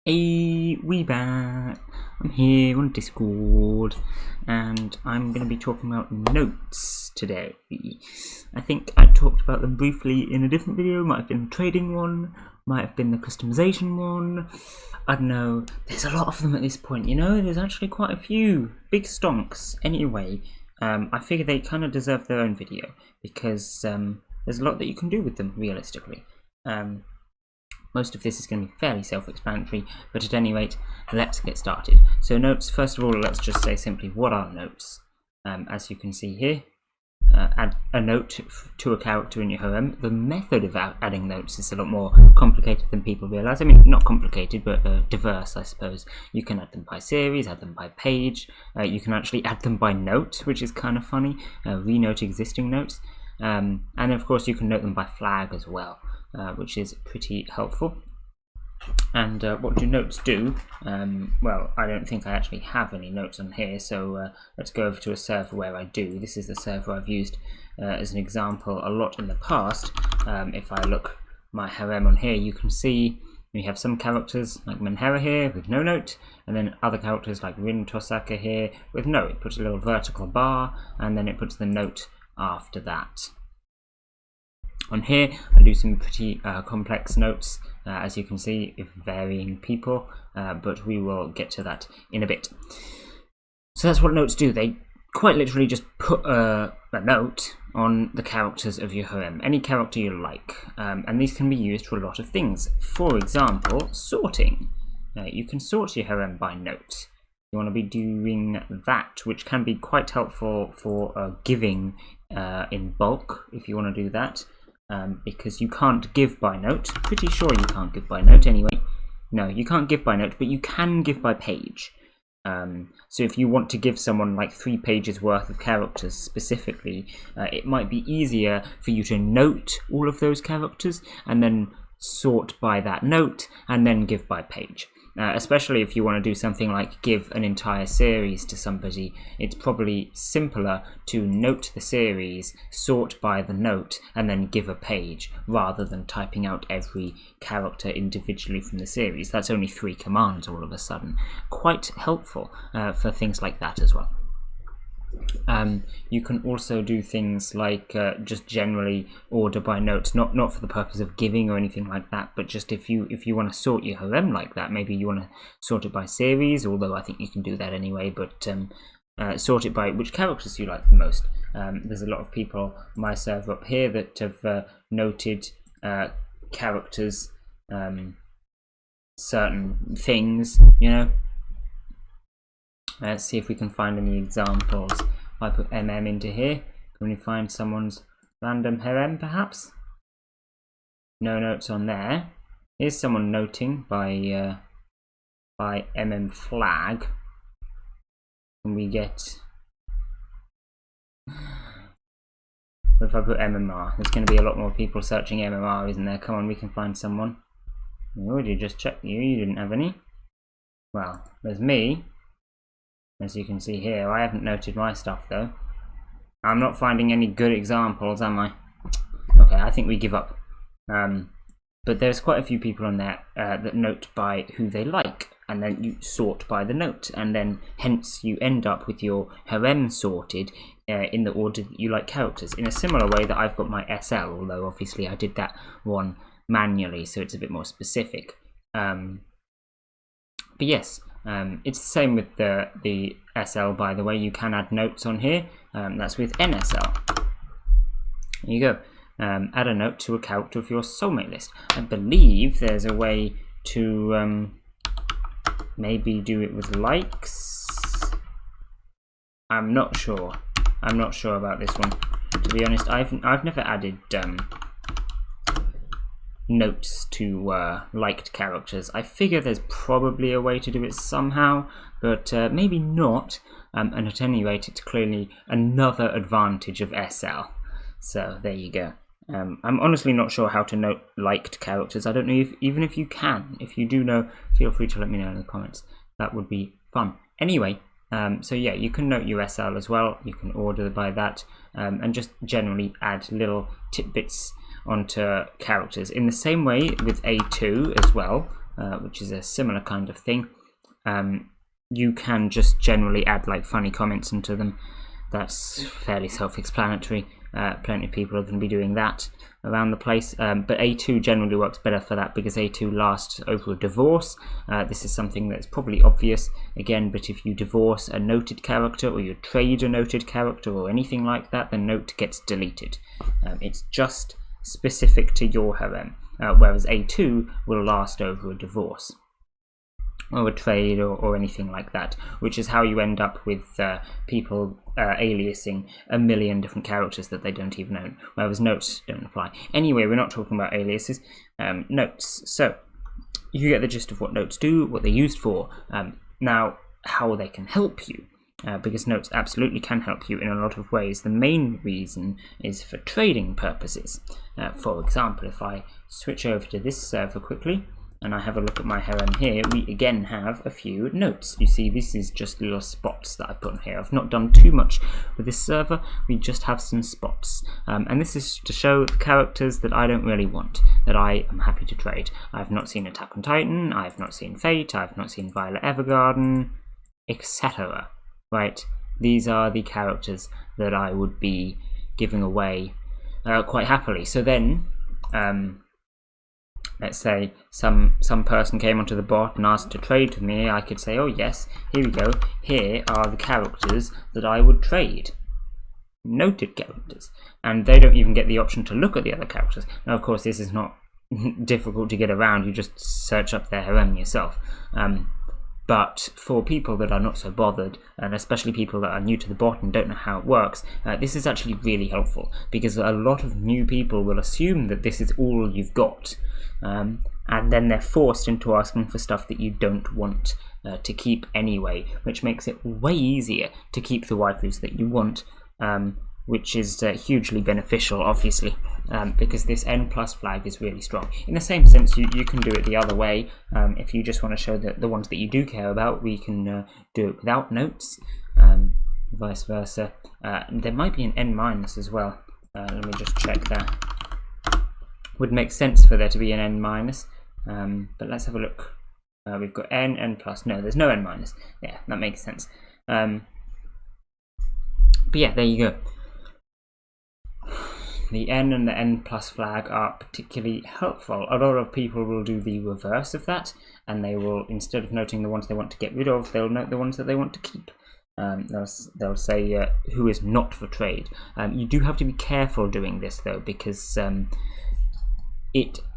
Hey, we back. I'm here on Discord, and I'm going to be talking about notes today. I think I talked about them briefly in a different video. Might have been the trading one, might have been the customization one. I don't know. There's a lot of them at this point, you know. There's actually quite a few big stonks. Anyway, I figure they kind of deserve their own video because there's a lot that you can do with them realistically. Most of this is going to be fairly self-explanatory, but at any rate, let's get started. So notes, first of all, let's just say simply, what are notes? As you can see here, add a note to a character in your harem. The method of adding notes is a lot more complicated than people realise. I mean, not complicated, but diverse, I suppose. You can add them by series, add them by page. You can actually add them by note, which is kind of funny. Renote existing notes. And of course, you can note them by flag as well. Which is pretty helpful. And what do notes do? Well, I don't think I actually have any notes on here, so let's go over to a server where I do. This is the server I've used as an example a lot in the past. If I look my harem on here, you can see we have some characters like Menhera here with no note, and then other characters like Rin Tosaka here with no. It puts a little vertical bar, and then it puts the note after that. On here, I do some pretty complex notes, as you can see, with varying people, but we will get to that in a bit. So that's what notes do. They quite literally just put a note on the characters of your harem, any character you like, and these can be used for a lot of things. For example, sorting. You can sort your harem by note. You want to be doing that, which can be quite helpful for giving in bulk, if you want to do that. Because you can't give by note. Pretty sure you can't give by note anyway. No, you can't give by note, but you can give by page. So if you want to give someone like 3 pages worth of characters specifically, it might be easier for you to note all of those characters and then sort by that note and then give by page. Especially if you want to do something like give an entire series to somebody, it's probably simpler to note the series, sort by the note, and then give a page, rather than typing out every character individually from the series. That's only 3 commands all of a sudden. Quite helpful for things like that as well. You can also do things like just generally order by note, not for the purpose of giving or anything like that, but just if you want to sort your harem like that, maybe you want to sort it by series, although I think you can do that anyway, but sort it by which characters you like the most. There's a lot of people on my server up here that have noted characters, certain things, you know. Let's see if we can find any examples. If I put MM into here, can we find someone's random harem perhaps? No notes on there. Here's someone noting by MM flag. Can we get... What if I put MMR? There's going to be a lot more people searching MMR, isn't there? Come on, we can find someone. Oh, did you just check you? You didn't have any. Well, there's me. As you can see here, I haven't noted my stuff though. I'm not finding any good examples, am I? Okay, I think we give up. But there's quite a few people on there that note by who they like, and then you sort by the note, and then hence you end up with your harem sorted in the order that you like characters, in a similar way that I've got my SL, although obviously I did that one manually, so it's a bit more specific. But yes. It's the same with the SL, by the way. You can add notes on here. That's with NSL. There you go. Add a note to a character of your soulmate list. I believe there's a way to maybe do it with likes. I'm not sure. I'm not sure about this one. To be honest, I've never added notes to liked characters. I figure there's probably a way to do it somehow, but maybe not, and at any rate it's clearly another advantage of SL. So there you go. I'm honestly not sure how to note liked characters. I don't know even if you can. If you do know, feel free to let me know in the comments. That would be fun. Anyway, so yeah, you can note your SL as well. You can order by that, and just generally add little tidbits onto characters in the same way with A2 as well. which is a similar kind of thing. You can just generally add like funny comments into them. That's fairly self-explanatory. Plenty of people are going to be doing that around the place, but A2 generally works better for that because A2 lasts over a divorce. This is something that's probably obvious again, but if you divorce a noted character or you trade a noted character or anything like that, the note gets deleted. It's just specific to your harem, whereas A2 will last over a divorce or a trade or anything like that, which is how you end up with people aliasing a million different characters that they don't even own, whereas notes don't apply. Anyway, we're not talking about aliases. Notes. So you get the gist of what notes do, what they're used for. Now, how they can help you, because notes absolutely can help you in a lot of ways. The main reason is for trading purposes. For example, if I switch over to this server quickly, and I have a look at my harem here, we again have a few notes. You see, this is just little spots that I've put on here. I've not done too much with this server, we just have some spots. And this is to show the characters that I don't really want, that I am happy to trade. I've not seen Attack on Titan, I've not seen Fate, I've not seen Violet Evergarden, etc. Right? These are the characters that I would be giving away quite happily. So then, let's say some person came onto the bot and asked to trade with me, I could say, oh yes, here we go, here are the characters that I would trade. Noted characters. And they don't even get the option to look at the other characters. Now of course this is not difficult to get around, you just search up their harem yourself. But for people that are not so bothered, and especially people that are new to the bot and don't know how it works, this is actually really helpful, because a lot of new people will assume that this is all you've got, and then they're forced into asking for stuff that you don't want to keep anyway, which makes it way easier to keep the waifus that you want, which is hugely beneficial, obviously, because this N+ flag is really strong. In the same sense, you can do it the other way. If you just want to show the ones that you do care about, we can do it without notes, vice versa. There might be an N- as well. Let me just check that. Would make sense for there to be an N-, but let's have a look. We've got N+. No, there's no N-. Yeah, that makes sense. But yeah, there you go. The N and the N+ flag are particularly helpful. A lot of people will do the reverse of that, and they will, instead of noting the ones they want to get rid of, they'll note the ones that they want to keep. They'll say who is not for trade. You do have to be careful doing this though, because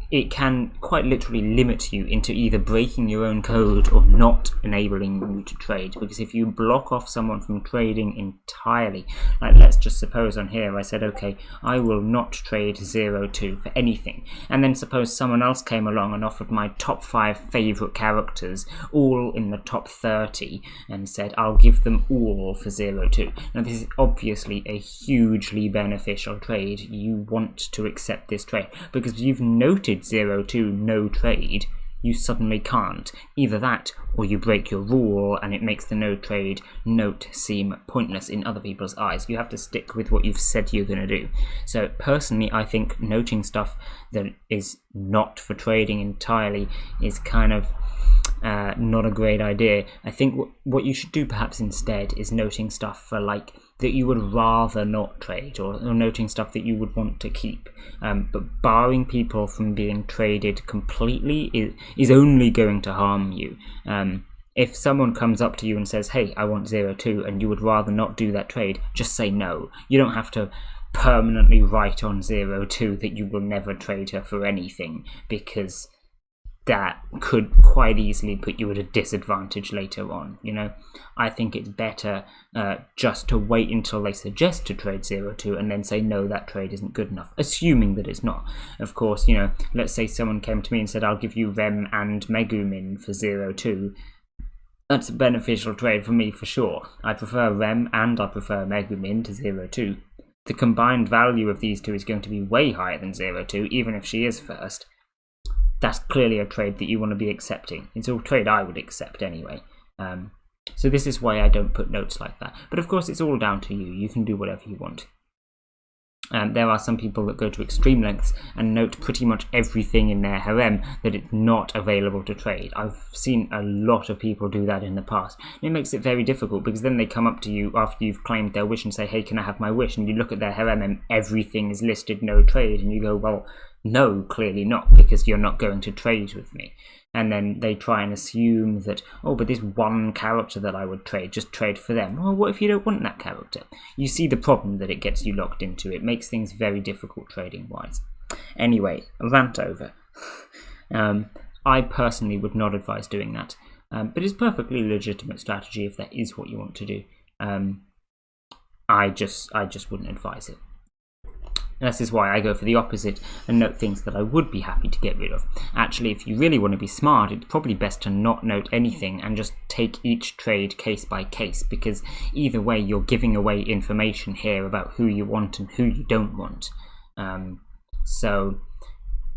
it can quite literally limit you into either breaking your own code or not enabling you to trade. Because if you block off someone from trading entirely, like let's just suppose on here I said, okay, I will not trade 02 for anything, and then suppose someone else came along and offered my top 5 favourite characters all in the top 30 and said I'll give them all for 02. Now this is obviously a hugely beneficial trade. You want to accept this trade because you've noted 02 no trade, you suddenly can't. Either that or you break your rule and it makes the no trade note seem pointless in other people's eyes. You have to stick with what you've said you're going to do. So personally, I think noting stuff that is not for trading entirely is kind of not a great idea. I think what you should do perhaps instead is noting stuff for like that you would rather not trade, or noting stuff that you would want to keep, but barring people from being traded completely is only going to harm you. If someone comes up to you and says, hey, I want 02, and you would rather not do that trade, just say no. You don't have to permanently write on 02 that you will never trade her for anything, because that could quite easily put you at a disadvantage later on, you know. I think it's better just to wait until they suggest to trade 02 and then say, no, that trade isn't good enough, assuming that it's not. Of course, you know, let's say someone came to me and said, I'll give you Rem and Megumin for 02. That's a beneficial trade for me for sure. I prefer Rem and I prefer Megumin to 02. The combined value of these two is going to be way higher than 02, even if she is first. That's clearly a trade that you want to be accepting. It's a trade I would accept anyway. So this is why I don't put notes like that. But of course, it's all down to you. You can do whatever you want. There are some people that go to extreme lengths and note pretty much everything in their harem that it's not available to trade. I've seen a lot of people do that in the past. It makes it very difficult because then they come up to you after you've claimed their wish and say, hey, can I have my wish? And you look at their harem and everything is listed no trade, and you go, well, no, clearly not, because you're not going to trade with me. And then they try and assume that, oh, but this one character that I would trade, just trade for them. Well, what if you don't want that character? You see the problem that it gets you locked into. It makes things very difficult trading-wise. Anyway, rant over. I personally would not advise doing that, but it's perfectly legitimate strategy if that is what you want to do. I just wouldn't advise it. This is why I go for the opposite and note things that I would be happy to get rid of. Actually, if you really want to be smart, it's probably best to not note anything and just take each trade case by case, because either way you're giving away information here about who you want and who you don't want. So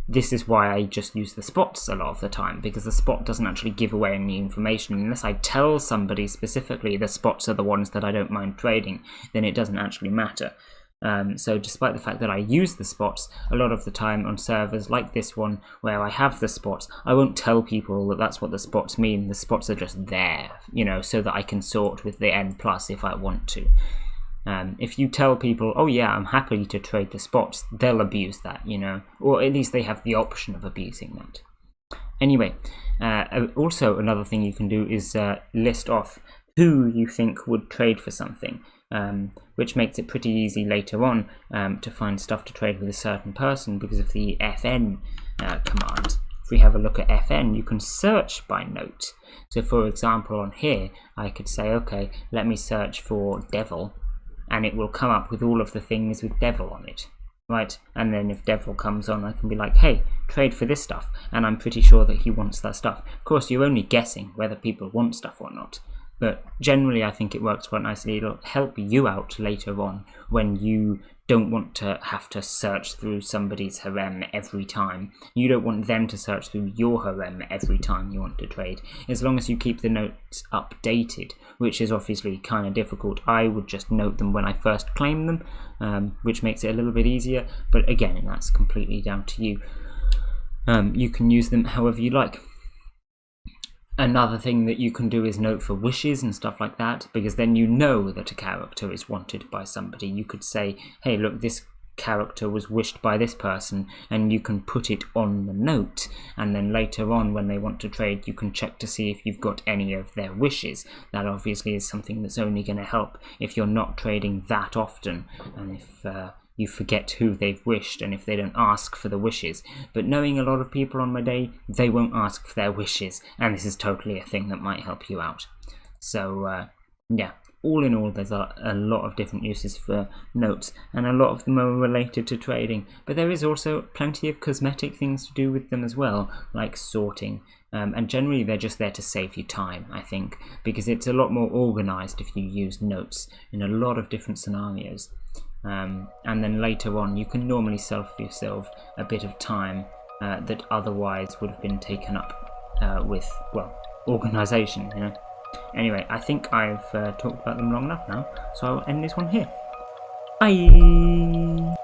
this is why I just use the spots a lot of the time, because the spot doesn't actually give away any information. Unless I tell somebody specifically the spots are the ones that I don't mind trading, then it doesn't actually matter. So despite the fact that I use the spots, a lot of the time on servers like this one where I have the spots, I won't tell people that that's what the spots mean. The spots are just there, you know, so that I can sort with the N+ if I want to. If you tell people, oh yeah, I'm happy to trade the spots, they'll abuse that, you know, or at least they have the option of abusing that. Anyway, also another thing you can do is list off who you think would trade for something. Which makes it pretty easy later on to find stuff to trade with a certain person because of the FN command. If we have a look at FN, you can search by note. So for example, on here, I could say, okay, let me search for devil, and it will come up with all of the things with devil on it, right? And then if devil comes on, I can be like, hey, trade for this stuff, and I'm pretty sure that he wants that stuff. Of course, you're only guessing whether people want stuff or not. But generally, I think it works quite nicely. It'll help you out later on when you don't want to have to search through somebody's harem every time. You don't want them to search through your harem every time you want to trade. As long as you keep the notes updated, which is obviously kind of difficult. I would just note them when I first claim them, which makes it a little bit easier. But again, that's completely down to you. You can use them however you like. Another thing that you can do is note for wishes and stuff like that, because then you know that a character is wanted by somebody. You could say, hey, look, this character was wished by this person, and you can put it on the note, and then later on when they want to trade, you can check to see if you've got any of their wishes. That obviously is something that's only going to help if you're not trading that often, and if you forget who they've wished, and if they don't ask for the wishes. But knowing a lot of people on Mudae, they won't ask for their wishes, and this is totally a thing that might help you out. So yeah, all in all, there's a lot of different uses for notes, and a lot of them are related to trading. But there is also plenty of cosmetic things to do with them as well, like sorting. And generally they're just there to save you time, I think, because it's a lot more organized if you use notes in a lot of different scenarios. And then later on you can normally save yourself a bit of time that otherwise would have been taken up with, well, organization, you know. Anyway, I think I've talked about them long enough now, so I'll end this one here. Bye!